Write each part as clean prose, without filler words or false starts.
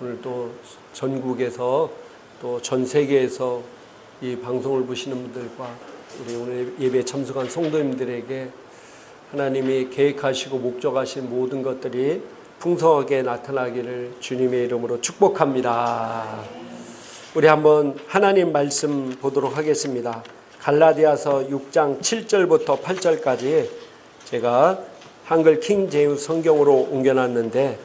오늘 또 전국에서 또 전 세계에서 이 방송을 보시는 분들과 우리 오늘 예배에 참석한 성도님들에게 하나님이 계획하시고 목적하신 모든 것들이 풍성하게 나타나기를 주님의 이름으로 축복합니다. 우리 한번 하나님 말씀 보도록 하겠습니다. 갈라디아서 6장 7절부터 8절까지 제가 한글 킹 제임스 성경으로 옮겨놨는데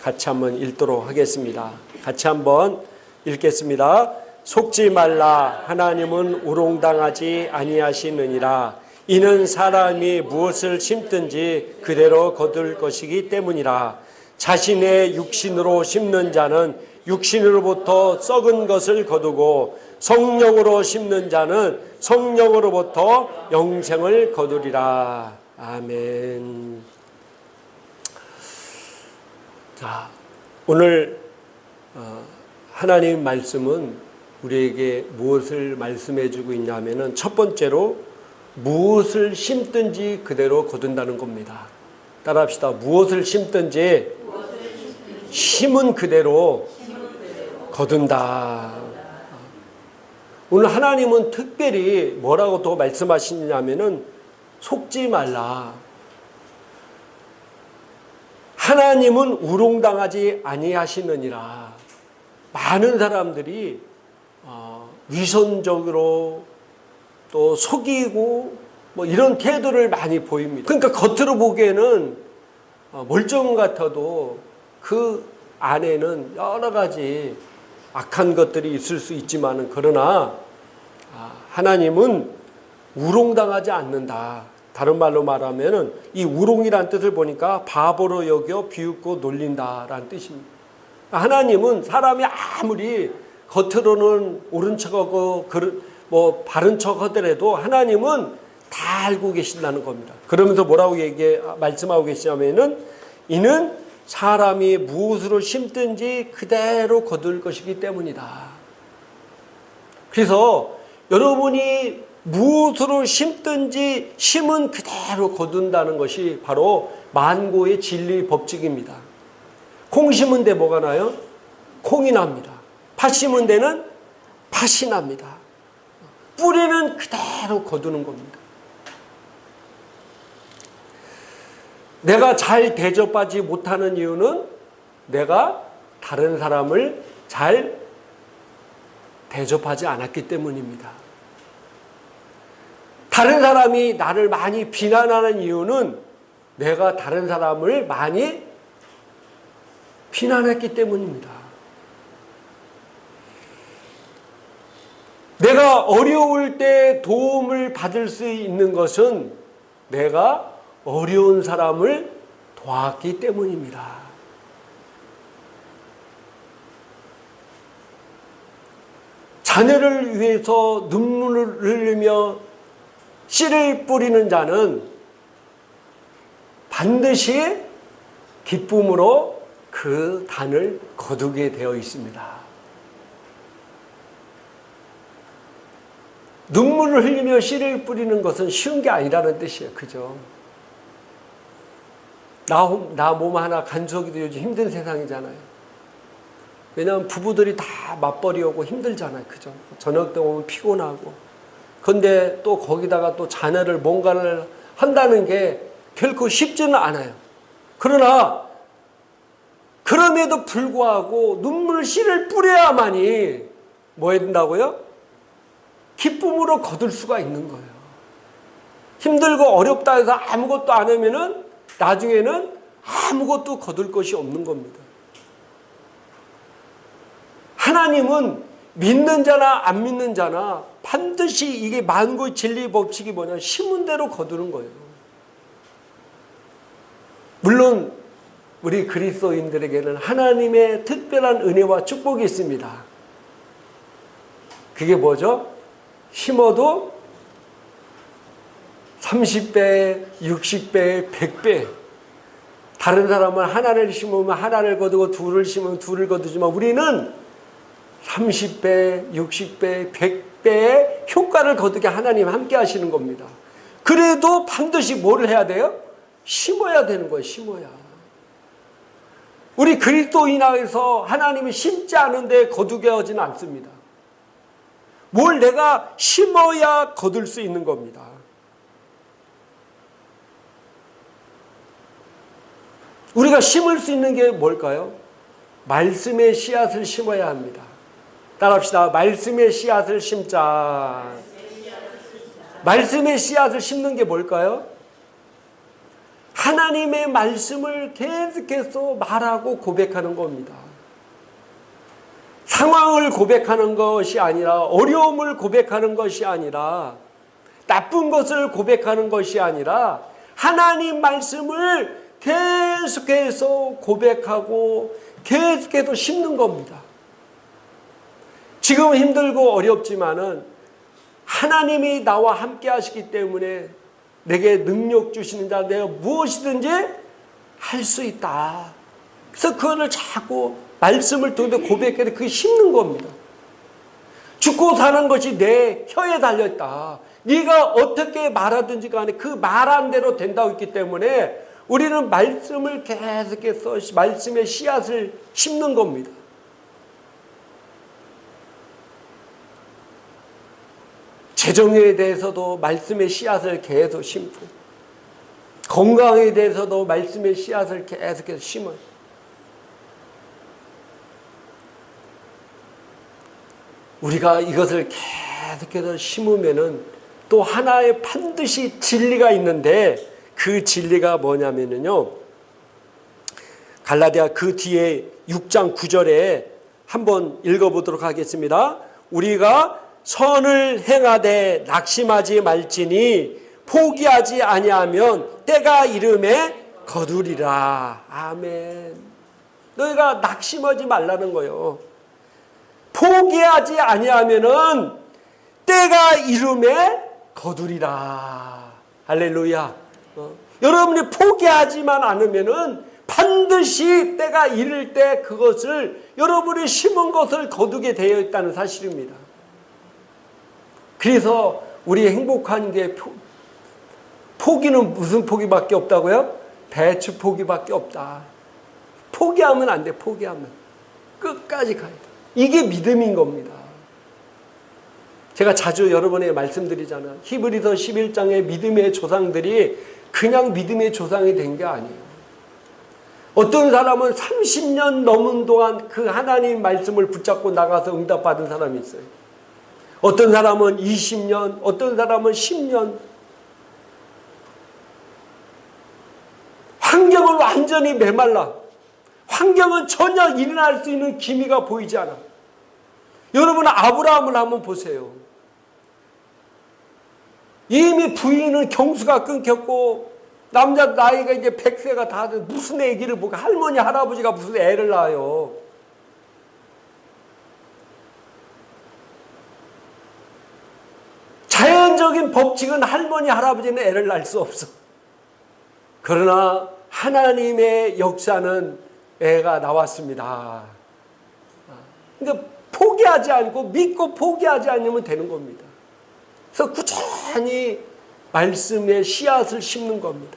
같이 한번 읽도록 하겠습니다. 같이 한번 읽겠습니다. 속지 말라. 하나님은 우롱당하지 아니하시느니라. 이는 사람이 무엇을 심든지 그대로 거둘 것이기 때문이라. 자신의 육신으로 심는 자는 육신으로부터 썩은 것을 거두고 성령으로 심는 자는 성령으로부터 영생을 거두리라. 아멘. 자, 오늘 하나님 말씀은 우리에게 무엇을 말씀해 주고 있냐면은 첫 번째로 무엇을 심든지 그대로 거둔다는 겁니다. 따라합시다. 무엇을 심든지 심은 그대로 거둔다. 오늘 하나님은 특별히 뭐라고 또 말씀하시냐면은 속지 말라. 하나님은 우롱당하지 아니하시느니라. 많은 사람들이 위선적으로 또 속이고 이런 태도를 많이 보입니다. 그러니까 겉으로 보기에는 멀쩡한 것 같아도 그 안에는 여러 가지 악한 것들이 있을 수 있지만 그러나 하나님은 우롱당하지 않는다. 다른 말로 말하면 이 우롱이라는 뜻을 보니까 바보로 여겨 비웃고 놀린다라는 뜻입니다. 하나님은 사람이 아무리 겉으로는 옳은 척하고 바른 척하더라도 하나님은 다 알고 계신다는 겁니다. 그러면서 뭐라고 말씀하고 계시냐면은 이는 사람이 무엇으로 심든지 그대로 거둘 것이기 때문이다. 그래서 여러분이 무엇으로 심든지 심은 그대로 거둔다는 것이 바로 만고의 진리 법칙입니다. 콩 심은 데 뭐가 나요? 콩이 납니다. 팥 심은 데는 팥이 납니다. 뿌리는 그대로 거두는 겁니다. 내가 잘 대접하지 못하는 이유는 내가 다른 사람을 잘 대접하지 않았기 때문입니다. 다른 사람이 나를 많이 비난하는 이유는 내가 다른 사람을 많이 비난했기 때문입니다. 내가 어려울 때 도움을 받을 수 있는 것은 내가 어려운 사람을 도왔기 때문입니다. 자녀를 위해서 눈물을 흘리며 씨를 뿌리는 자는 반드시 기쁨으로 그 단을 거두게 되어 있습니다. 눈물을 흘리며 씨를 뿌리는 것은 쉬운 게 아니라는 뜻이에요. 그죠? 나 몸 하나 간수하기도 요즘 힘든 세상이잖아요. 왜냐하면 부부들이 다 맞벌이 오고 힘들잖아요. 그죠? 저녁 때 오면 피곤하고. 근데 또 거기다가 또 자녀를 뭔가를 한다는 게 결코 쉽지는 않아요. 그러나 그럼에도 불구하고 눈물 씨를 뿌려야만이 뭐 해야 된다고요? 기쁨으로 거둘 수가 있는 거예요. 힘들고 어렵다 해서 아무것도 안 하면은 나중에는 아무것도 거둘 것이 없는 겁니다. 하나님은 믿는 자나 안 믿는 자나 반드시 이게 만고의 진리 법칙이 뭐냐? 심은 대로 거두는 거예요. 물론 우리 그리스도인들에게는 하나님의 특별한 은혜와 축복이 있습니다. 그게 뭐죠? 심어도 30배, 60배, 100배. 다른 사람은 하나를 심으면 하나를 거두고 둘을 심으면 둘을 거두지만 우리는 30배, 60배, 100배의 효과를 거두게 하나님 함께 하시는 겁니다. 그래도 반드시 뭐를 해야 돼요? 심어야 되는 거예요. 심어야. 우리 그리스도인에서 하나님이 심지 않은데 거두게 하지는 않습니다. 뭘 내가 심어야 거둘 수 있는 겁니다. 우리가 심을 수 있는 게 뭘까요? 말씀의 씨앗을 심어야 합니다. 따라합시다. 말씀의 씨앗을 심자. 말씀의 씨앗을 심는 게 뭘까요? 하나님의 말씀을 계속해서 말하고 고백하는 겁니다. 상황을 고백하는 것이 아니라, 어려움을 고백하는 것이 아니라, 나쁜 것을 고백하는 것이 아니라 하나님 말씀을 계속해서 고백하고 계속해서 심는 겁니다. 지금 힘들고 어렵지만은 하나님이 나와 함께 하시기 때문에 내게 능력 주시는 자, 내가 무엇이든지 할 수 있다. 그래서 그거를 자꾸 말씀을 통해 고백해서 그게 심는 겁니다. 죽고 사는 것이 내 혀에 달려있다. 네가 어떻게 말하든지 간에 그 말한 대로 된다고 했기 때문에 우리는 말씀을 계속해서 말씀의 씨앗을 심는 겁니다. 재정에 대해서도 말씀의 씨앗을 계속 심고, 건강에 대해서도 말씀의 씨앗을 계속해서 심어요. 우리가 이것을 계속해서 심으면은 또 하나의 반드시 진리가 있는데, 그 진리가 뭐냐면요, 갈라디아 그 뒤에 6장 9절에 한번 읽어보도록 하겠습니다. 우리가 선을 행하되 낙심하지 말지니 포기하지 아니하면 때가 이름에 거두리라. 아멘. 너희가 낙심하지 말라는 거예요. 포기하지 아니하면은 때가 이름에 거두리라. 할렐루야. 여러분이 포기하지만 않으면은 반드시 때가 이를 때 그것을, 여러분이 심은 것을 거두게 되어 있다는 사실입니다. 그래서 우리 행복한 게 포기는 무슨 포기밖에 없다고요? 배추 포기밖에 없다. 포기하면 안 돼. 포기하면 끝까지 가야 돼. 이게 믿음인 겁니다. 제가 자주 여러분에게 말씀드리잖아요. 히브리서 11장의 믿음의 조상들이 그냥 믿음의 조상이 된 게 아니에요. 어떤 사람은 30년 넘은 동안 그 하나님 말씀을 붙잡고 나가서 응답받은 사람이 있어요. 어떤 사람은 20년, 어떤 사람은 10년. 환경은 완전히 메말라. 환경은 전혀 일어날 수 있는 기미가 보이지 않아. 여러분 아브라함을 한번 보세요. 이미 부인은 경수가 끊겼고 남자 나이가 이제 100세가 다 돼. 무슨 애기를 보고, 할머니 할아버지가 무슨 애를 낳아요. 자연적인 법칙은 할머니 할아버지는 애를 낳을 수 없어. 그러나 하나님의 역사는 애가 나왔습니다. 그러니까 포기하지 않고 믿고 포기하지 않으면 되는 겁니다. 그래서 꾸준히 말씀의 씨앗을 심는 겁니다.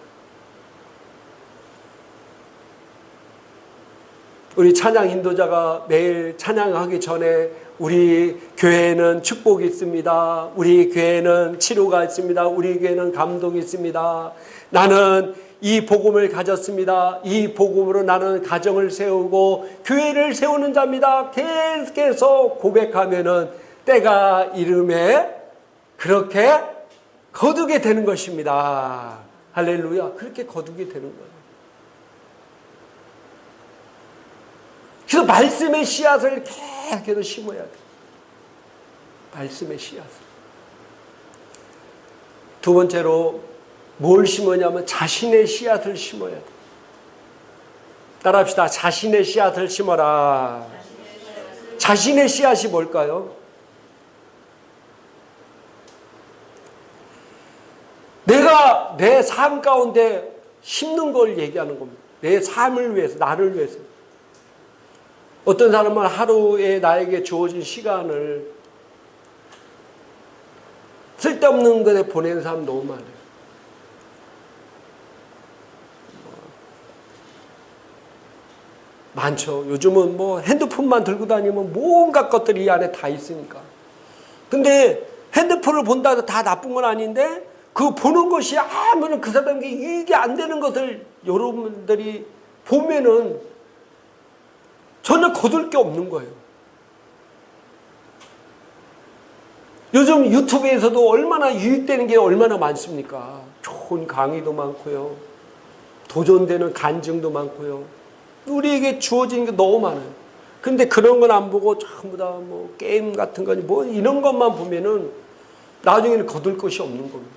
우리 찬양 인도자가 매일 찬양하기 전에 우리 교회에는 축복이 있습니다. 우리 교회에는 치료가 있습니다. 우리 교회는 감동이 있습니다. 나는 이 복음을 가졌습니다. 이 복음으로 나는 가정을 세우고 교회를 세우는 자입니다. 계속해서 고백하면은 때가 이름에 그렇게 거두게 되는 것입니다. 할렐루야. 그렇게 거두게 되는 거예요. 그래서 말씀의 씨앗을 계속해서 심어야 돼요. 말씀의 씨앗을. 두 번째로 뭘 심으냐면 자신의 씨앗을 심어야 돼요. 따라합시다. 자신의 씨앗을 심어라. 자신의 씨앗이 뭘까요? 내가 내 삶 가운데 심는 걸 얘기하는 겁니다. 내 삶을 위해서, 나를 위해서. 어떤 사람은 하루에 나에게 주어진 시간을 쓸데없는 것에 보내는 사람 너무 많아요. 많죠. 요즘은 뭐 핸드폰만 들고 다니면 온갖 것들이 이 안에 다 있으니까. 근데 핸드폰을 본다 해서 다 나쁜 건 아닌데 그 보는 것이 아무런 그 사람에게 이익이 안 되는 것을 여러분들이 보면은 전혀 거둘 게 없는 거예요. 요즘 유튜브에서도 얼마나 유익되는 게 얼마나 많습니까? 좋은 강의도 많고요. 도전되는 간증도 많고요. 우리에게 주어진 게 너무 많아요. 근데 그런 건 안 보고 전부 다 뭐 게임 같은 거니 뭐 이런 것만 보면은 나중에는 거둘 것이 없는 겁니다.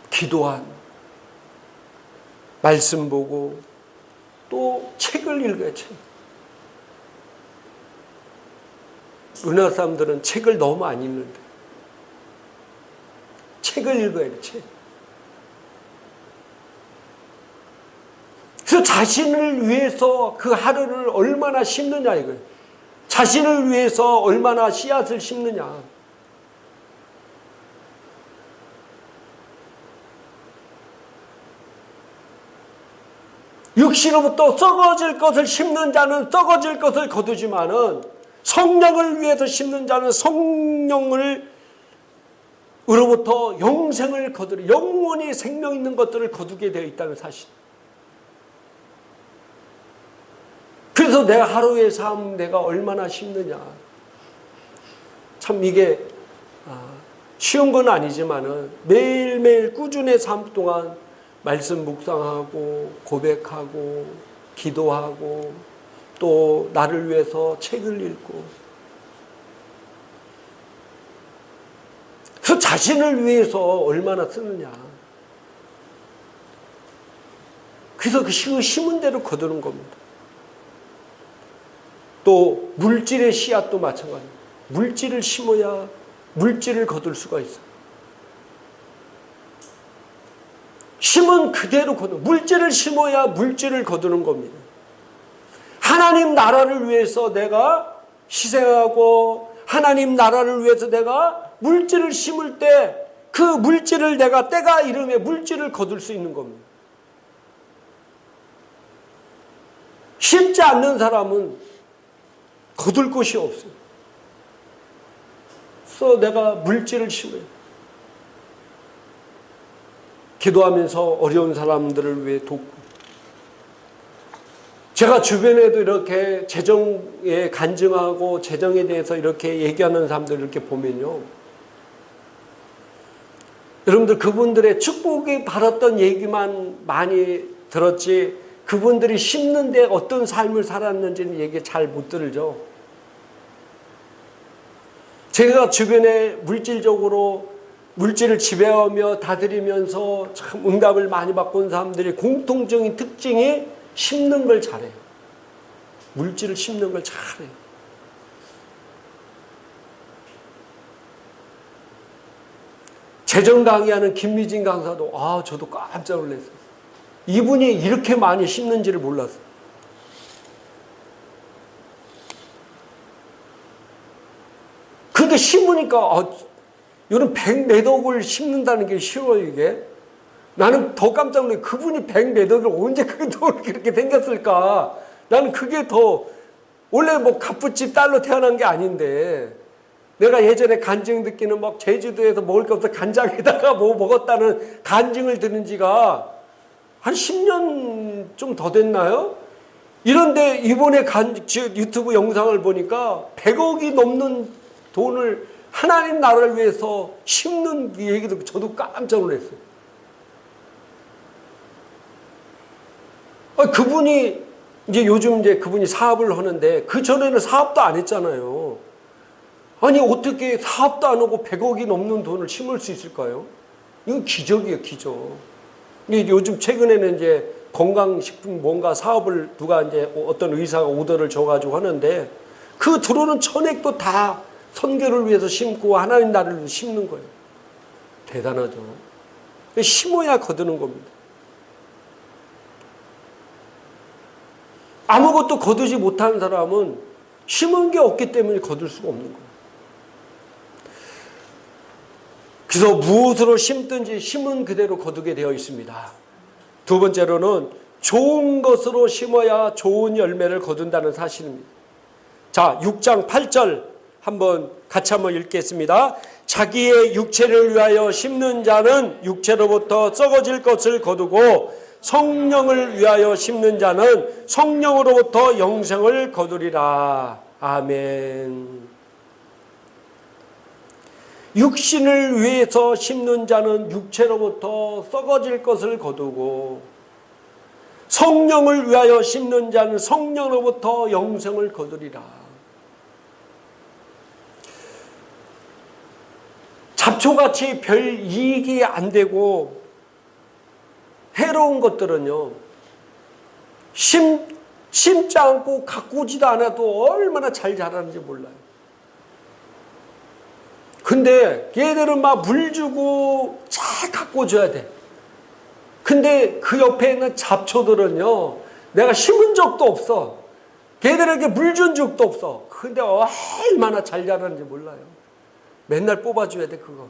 기도한, 말씀 보고 또 책을 읽어야 책. 우리나라 사람들은 책을 너무 안 읽는데 책을 읽어야 돼, 책. 그래서 자신을 위해서 그 하루를 얼마나 심느냐 이거예요. 자신을 위해서 얼마나 씨앗을 심느냐. 육신으로부터 썩어질 것을 심는 자는 썩어질 것을 거두지만은 성령을 위해서 심는 자는 성령을 으로부터 영생을 거두리, 영원히 생명 있는 것들을 거두게 되어 있다는 사실. 그래서 내 하루의 삶 내가 얼마나 심느냐. 참 이게 쉬운 건 아니지만은 매일매일 꾸준히 삶 동안 말씀 묵상하고 고백하고 기도하고 또 나를 위해서 책을 읽고 그래서 자신을 위해서 얼마나 쓰느냐. 그래서 그 심은 대로 거두는 겁니다. 또 물질의 씨앗도 마찬가지입니다. 물질을 심어야 물질을 거둘 수가 있어요. 심은 그대로 거두는, 물질을 심어야 물질을 거두는 겁니다. 하나님 나라를 위해서 내가 희생하고 하나님 나라를 위해서 내가 물질을 심을 때 그 물질을 내가 때가 이르면 물질을 거둘 수 있는 겁니다. 심지 않는 사람은 거둘 곳이 없어요. 그래서 내가 물질을 심어요. 기도하면서 어려운 사람들을 위해 돕고, 제가 주변에도 이렇게 재정에 간증하고 재정에 대해서 이렇게 얘기하는 사람들 이렇게 보면요, 여러분들 그분들의 축복이 받았던 얘기만 많이 들었지 그분들이 심는데 어떤 삶을 살았는지는 얘기 잘 못 들죠. 제가 주변에 물질적으로 물질을 지배하며 다스리면서 참 응답을 많이 받고 온 사람들이 공통적인 특징이 심는 걸 잘해요. 물질을 심는 걸 잘해요. 재정 강의하는 김미진 강사도 저도 깜짝 놀랐어요. 이분이 이렇게 많이 심는지를 몰랐어요. 그런데 심으니까 이런 100매덕을 심는다는 게 쉬워요, 이게? 나는 더 깜짝 놀랐어요. 그분이 100매덕을 언제 그 돈을 그렇게 생겼을까? 나는 그게 더, 원래 뭐 갑부집 딸로 태어난 게 아닌데, 내가 예전에 간증 듣기는 막 제주도에서 먹을 게 없어 간장에다가 뭐 먹었다는 간증을 들은 지가 한 10년 좀 더 됐나요? 이런데 이번에 유튜브 영상을 보니까 100억이 넘는 돈을 하나님 나라를 위해서 심는 얘기 듣고 저도 깜짝 놀랐어요. 그분이 이제 요즘 이제 그분이 사업을 하는데 그 전에는 사업도 안 했잖아요. 아니 어떻게 사업도 안 하고 100억이 넘는 돈을 심을 수 있을까요? 이건 기적이에요, 기적. 요즘 최근에는 이제 건강식품 뭔가 사업을 누가 이제 어떤 의사가 오더를 줘가지고 하는데 그 들어오는 전액도 다 선교를 위해서 심고 하나님 나라를 위해서 심는 거예요. 대단하죠. 심어야 거두는 겁니다. 아무것도 거두지 못한 사람은 심은 게 없기 때문에 거둘 수가 없는 거예요. 그래서 무엇으로 심든지 심은 그대로 거두게 되어 있습니다. 두 번째로는 좋은 것으로 심어야 좋은 열매를 거둔다는 사실입니다. 자, 6장 8절 같이 한번 읽겠습니다. 자기의 육체를 위하여 심는 자는 육체로부터 썩어질 것을 거두고 성령을 위하여 심는 자는 성령으로부터 영생을 거두리라. 아멘. 육신을 위해서 심는 자는 육체로부터 썩어질 것을 거두고 성령을 위하여 심는 자는 성령으로부터 영생을 거두리라. 잡초같이 별 이익이 안 되고 해로운 것들은요, 심지 않고 가꾸지도 않아도 얼마나 잘 자라는지 몰라요. 근데 얘들은 막 물 주고 잘 가꿔줘야 돼. 근데 그 옆에 있는 잡초들은요, 내가 심은 적도 없어. 걔들에게 물 준 적도 없어. 근데 얼마나 잘 자라는지 몰라요. 맨날 뽑아줘야 돼, 그거.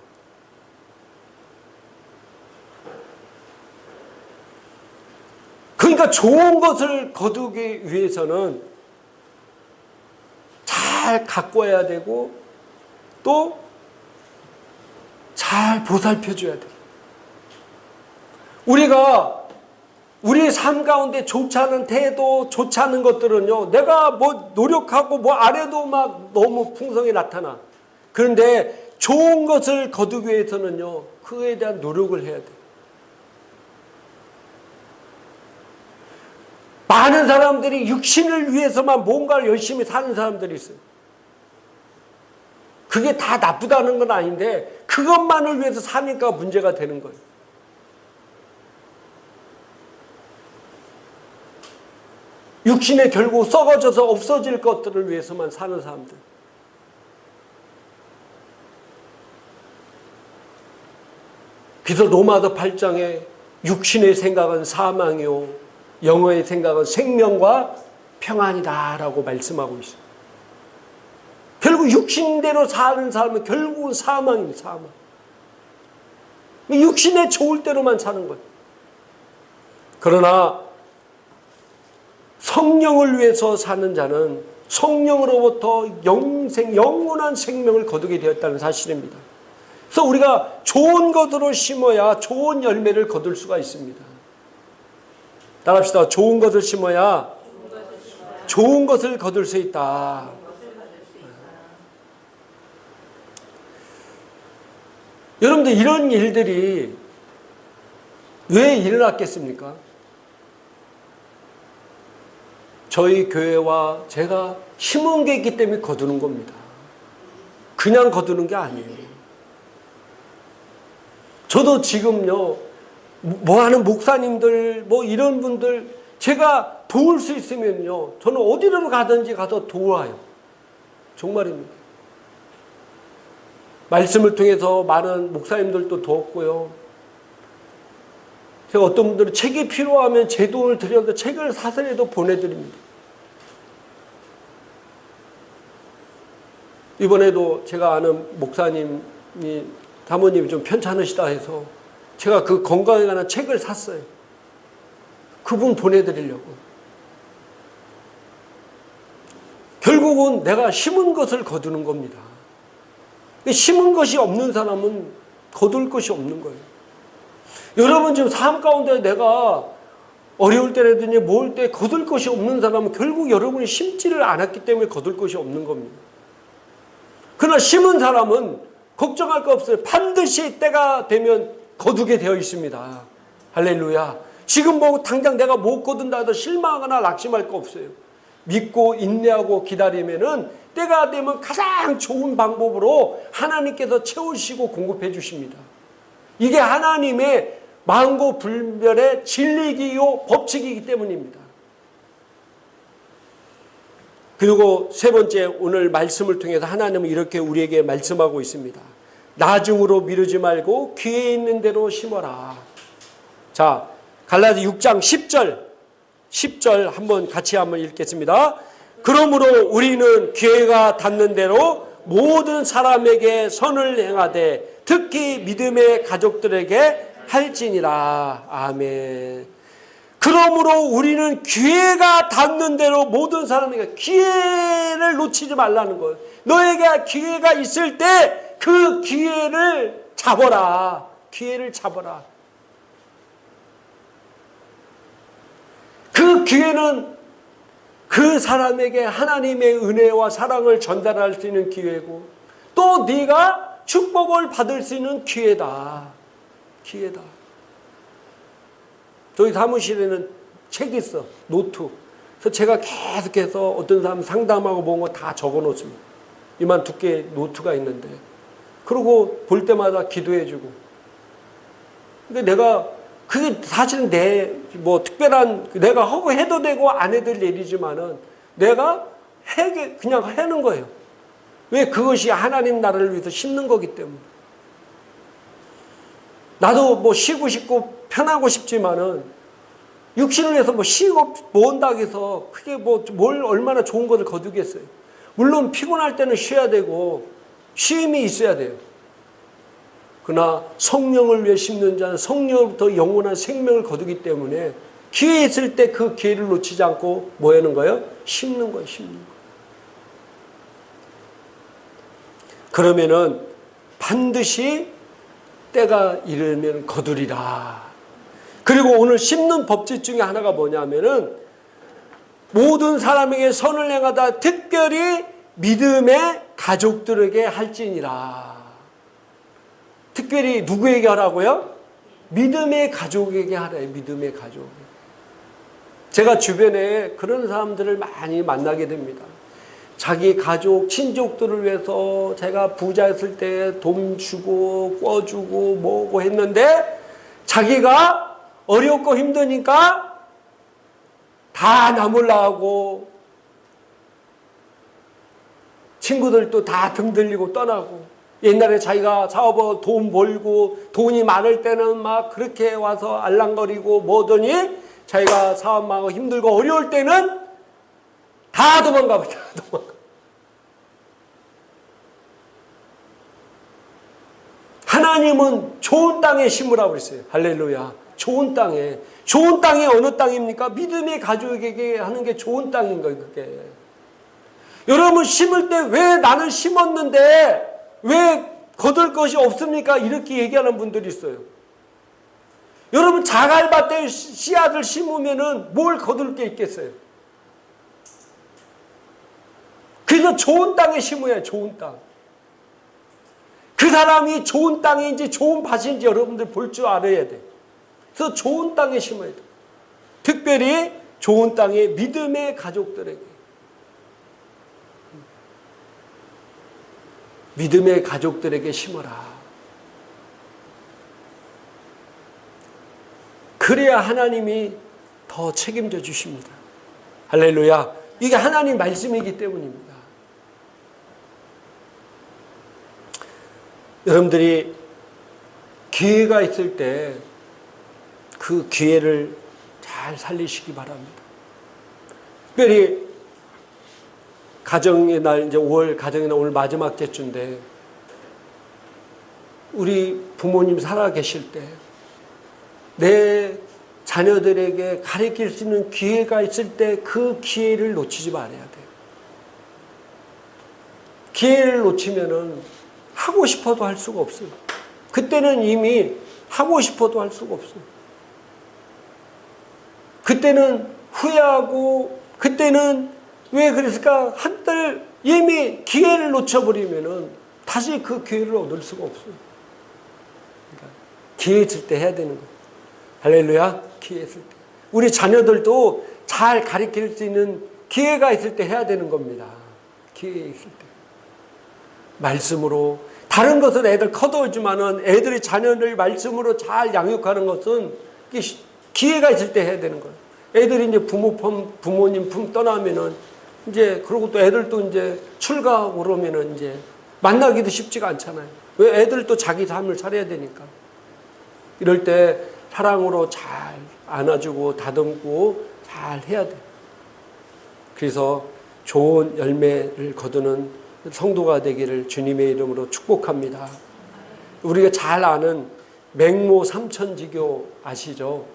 그러니까 좋은 것을 거두기 위해서는 잘 가꿔야 되고 또 잘 보살펴줘야 돼. 우리가 우리 삶 가운데 좋지 않은 태도, 좋지 않은 것들은요, 내가 뭐 노력하고 뭐 안 해도 막 너무 풍성히 나타나. 그런데 좋은 것을 거두기 위해서는요, 그에 대한 노력을 해야 돼. 많은 사람들이 육신을 위해서만 뭔가를 열심히 사는 사람들이 있어요. 그게 다 나쁘다는 건 아닌데 그것만을 위해서 사니까 문제가 되는 거예요. 육신에 결국 썩어져서 없어질 것들을 위해서만 사는 사람들. 그래서 로마서 8장에 육신의 생각은 사망이요 영어의 생각은 생명과 평안이다라고 말씀하고 있어요. 결국 육신대로 사는 사람은 결국은 사망입니다. 사망. 육신에 좋을 대로만 사는 거예요. 그러나 성령을 위해서 사는 자는 성령으로부터 영원한 생명을 거두게 되었다는 사실입니다. 그래서 우리가 좋은 것으로 심어야 좋은 열매를 거둘 수가 있습니다. 따라합시다. 좋은 것을 심어야 좋은 것을 거둘 수 있다. 여러분들, 이런 일들이 왜 일어났겠습니까? 저희 교회와 제가 심은 게 있기 때문에 거두는 겁니다. 그냥 거두는 게 아니에요. 저도 지금요, 뭐 하는 목사님들, 뭐 이런 분들, 제가 도울 수 있으면요, 저는 어디로 가든지 가서 도와요. 정말입니다. 말씀을 통해서 많은 목사님들도 도왔고요. 제가 어떤 분들은 책이 필요하면 제 돈을 들여서 책을 사서라도 보내드립니다. 이번에도 제가 아는 목사님이 사모님이 좀 편찮으시다 해서 제가 그 건강에 관한 책을 샀어요. 그분 보내드리려고. 결국은 내가 심은 것을 거두는 겁니다. 심은 것이 없는 사람은 거둘 것이 없는 거예요. 여러분, 지금 삶 가운데 내가 어려울 때라든지 모을 때 거둘 것이 없는 사람은 결국 여러분이 심지를 않았기 때문에 거둘 것이 없는 겁니다. 그러나 심은 사람은 걱정할 거 없어요. 반드시 때가 되면 거두게 되어 있습니다. 할렐루야. 지금 뭐 당장 내가 못 거둔다 해도 실망하거나 낙심할 거 없어요. 믿고 인내하고 기다리면은 때가 되면 가장 좋은 방법으로 하나님께서 채우시고 공급해 주십니다. 이게 하나님의 만고불변의 진리이요 법칙이기 때문입니다. 그리고 세 번째, 오늘 말씀을 통해서 하나님은 이렇게 우리에게 말씀하고 있습니다. 나중으로 미루지 말고 귀에 있는 대로 심어라. 자, 갈라디아 6장 10절 같이 한번 읽겠습니다. 그러므로 우리는 기회가 닿는 대로 모든 사람에게 선을 행하되 특히 믿음의 가족들에게 할지니라. 아멘. 그러므로 우리는 기회가 닿는 대로 모든 사람에게 기회를 놓치지 말라는 거예요. 너에게 기회가 있을 때 그 기회를 잡아라. 기회를 잡아라. 그 기회는 그 사람에게 하나님의 은혜와 사랑을 전달할 수 있는 기회고 또 네가 축복을 받을 수 있는 기회다. 기회다. 저희 사무실에는 책이 있어. 노트. 그래서 제가 계속해서 어떤 사람 상담하고 본 거 다 적어 놓습니다. 이만 두께의 노트가 있는데. 그리고 볼 때마다 기도해 주고. 근데 내가 그게 사실은 내 뭐 특별한 내가 하고 해도 되고 안 해도 될 일이지만은 내가 그냥 하는 거예요. 왜? 그것이 하나님 나라를 위해서 심는 거기 때문에. 나도 뭐 쉬고 싶고 편하고 싶지만은 육신을 위해서 뭐 쉬고 모은다고 해서 그게 뭐 뭘 얼마나 좋은 것을 거두겠어요. 물론 피곤할 때는 쉬어야 되고 쉼이 있어야 돼요. 그러나 성령을 위해 심는 자는 성령부터 영원한 생명을 거두기 때문에 기회 있을 때 그 기회를 놓치지 않고 뭐 하는 거예요? 심는 거예요. 심는 거예요. 그러면은 반드시 때가 이르면 거두리라. 그리고 오늘 심는 법칙 중에 하나가 뭐냐면은 모든 사람에게 선을 행하다 특별히 믿음의 가족들에게 할지니라. 특별히 누구에게 하라고요? 믿음의 가족에게 하래요. 믿음의 가족. 제가 주변에 그런 사람들을 많이 만나게 됩니다. 자기 가족, 친족들을 위해서 제가 부자였을 때 돈 주고 꿔주고 뭐고 했는데 자기가 어렵고 힘드니까 다 나몰라 하고 친구들도 다 등 들리고 떠나고 옛날에 자기가 사업을 돈 벌고 돈이 많을 때는 막 그렇게 와서 알랑거리고 뭐더니 자기가 사업 망하고 힘들고 어려울 때는 다 도망가고 다 도망가. 하나님은 좋은 땅에 심으라고 그랬어요. 할렐루야. 좋은 땅에. 좋은 땅이 어느 땅입니까? 믿음의 가족에게 하는 게 좋은 땅인 거예요. 그게. 여러분 심을 때 왜 나는 심었는데 왜 거둘 것이 없습니까? 이렇게 얘기하는 분들이 있어요. 여러분 자갈밭에 씨앗을 심으면은 뭘 거둘 게 있겠어요? 그래서 좋은 땅에 심어야 해요. 좋은 땅. 그 사람이 좋은 땅인지 좋은 밭인지 여러분들 볼 줄 알아야 돼. 그래서 좋은 땅에 심어야 돼. 특별히 좋은 땅에 믿음의 가족들에게. 믿음의 가족들에게 심어라. 그래야 하나님이 더 책임져 주십니다. 할렐루야. 이게 하나님 말씀이기 때문입니다. 여러분들이 기회가 있을 때 그 기회를 잘 살리시기 바랍니다. 특별히 가정의 날, 이제 5월 가정의 날 오늘 마지막 제주인데 우리 부모님 살아 계실 때 내 자녀들에게 가르칠 수 있는 기회가 있을 때 그 기회를 놓치지 말아야 돼요. 기회를 놓치면은 하고 싶어도 할 수가 없어요. 그때는 이미 하고 싶어도 할 수가 없어요. 그때는 후회하고 그때는 왜 그랬을까? 한들 이미 기회를 놓쳐버리면은 다시 그 기회를 얻을 수가 없어요. 그러니까 기회 있을 때 해야 되는 거예요. 할렐루야. 기회 있을 때. 우리 자녀들도 잘 가르칠 수 있는 기회가 있을 때 해야 되는 겁니다. 기회 있을 때. 말씀으로. 다른 것은 애들 커도지만은 애들이 자녀를 말씀으로 잘 양육하는 것은 기회가 있을 때 해야 되는 거예요. 애들이 이제 부모님 품 떠나면은 이제 그러고 또 애들도 이제 출가하고 그러면은 이제 만나기도 쉽지가 않잖아요. 왜? 애들도 자기 삶을 살아야 되니까. 이럴 때 사랑으로 잘 안아주고 다듬고 잘 해야 돼. 그래서 좋은 열매를 거두는 성도가 되기를 주님의 이름으로 축복합니다. 우리가 잘 아는 맹모 삼천지교 아시죠?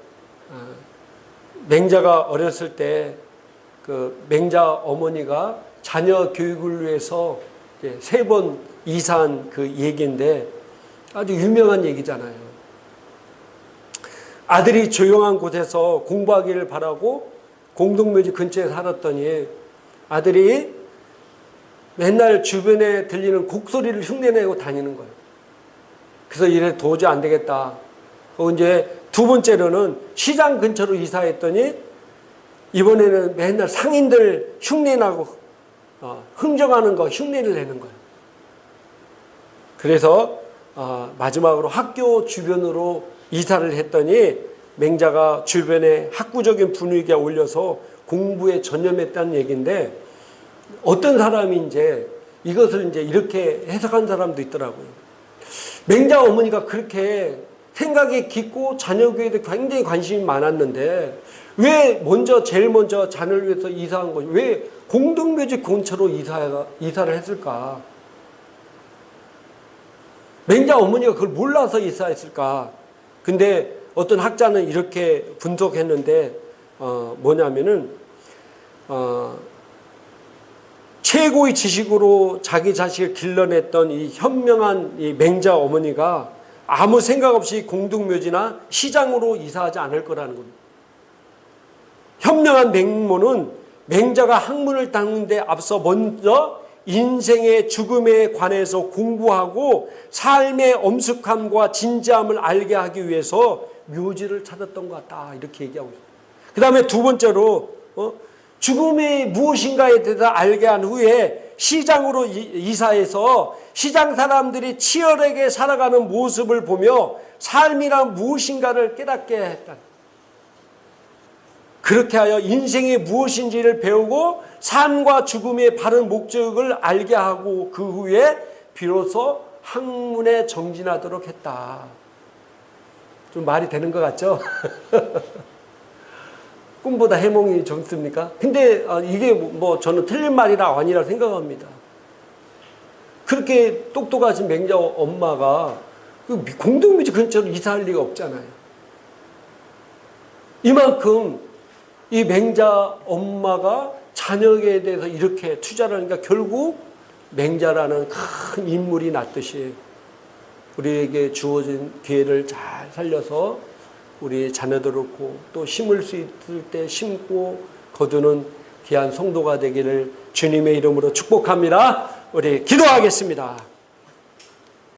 맹자가 어렸을 때 그 맹자 어머니가 자녀 교육을 위해서 3번 이사한 그 얘기인데 아주 유명한 얘기잖아요. 아들이 조용한 곳에서 공부하기를 바라고 공동묘지 근처에 살았더니 아들이 맨날 주변에 들리는 곡소리를 흉내내고 다니는 거예요. 그래서 이래 도저히 안 되겠다. 이제 2번째로는 시장 근처로 이사했더니 이번에는 맨날 상인들 흉내나고 흥정하는 거 흉내를 내는 거예요. 그래서 마지막으로 학교 주변으로 이사를 했더니 맹자가 주변에 학구적인 분위기가 올려서 공부에 전념했다는 얘기인데 어떤 사람이 이것을 이렇게 해석한 사람도 있더라고요. 맹자 어머니가 그렇게 생각이 깊고 자녀 교육에 굉장히 관심이 많았는데 왜 제일 먼저 자녀를 위해서 이사한 거지? 왜 공동묘지 근처로 이사를 했을까? 맹자 어머니가 그걸 몰라서 이사했을까? 근데 어떤 학자는 이렇게 분석했는데 뭐냐면은 최고의 지식으로 자기 자식을 길러냈던 이 현명한 이 맹자 어머니가 아무 생각 없이 공동묘지나 시장으로 이사하지 않을 거라는 겁니다. 현명한 맹모는 맹자가 학문을 닦는 데 앞서 먼저 인생의 죽음에 관해서 공부하고 삶의 엄숙함과 진지함을 알게 하기 위해서 묘지를 찾았던 것 같다. 이렇게 얘기하고 있습니다. 그 다음에 2번째로 죽음이 무엇인가에 대해서 알게 한 후에 시장으로 이사해서 시장 사람들이 치열하게 살아가는 모습을 보며 삶이란 무엇인가를 깨닫게 했다. 그렇게 하여 인생이 무엇인지를 배우고 삶과 죽음의 바른 목적을 알게 하고 그 후에 비로소 학문에 정진하도록 했다. 좀 말이 되는 것 같죠? 꿈보다 해몽이 좋습니까? 근데 이게 저는 틀린 말이라 아니라 생각합니다. 그렇게 똑똑하신 맹자 엄마가 공동묘지 근처로 이사할 리가 없잖아요. 이만큼 이 맹자 엄마가 자녀에 대해서 이렇게 투자를 하니까 결국 맹자라는 큰 인물이 났듯이 우리에게 주어진 기회를 잘 살려서 우리 자녀도 그렇고 또 심을 수 있을 때 심고 거두는 귀한 성도가 되기를 주님의 이름으로 축복합니다. 우리 기도하겠습니다.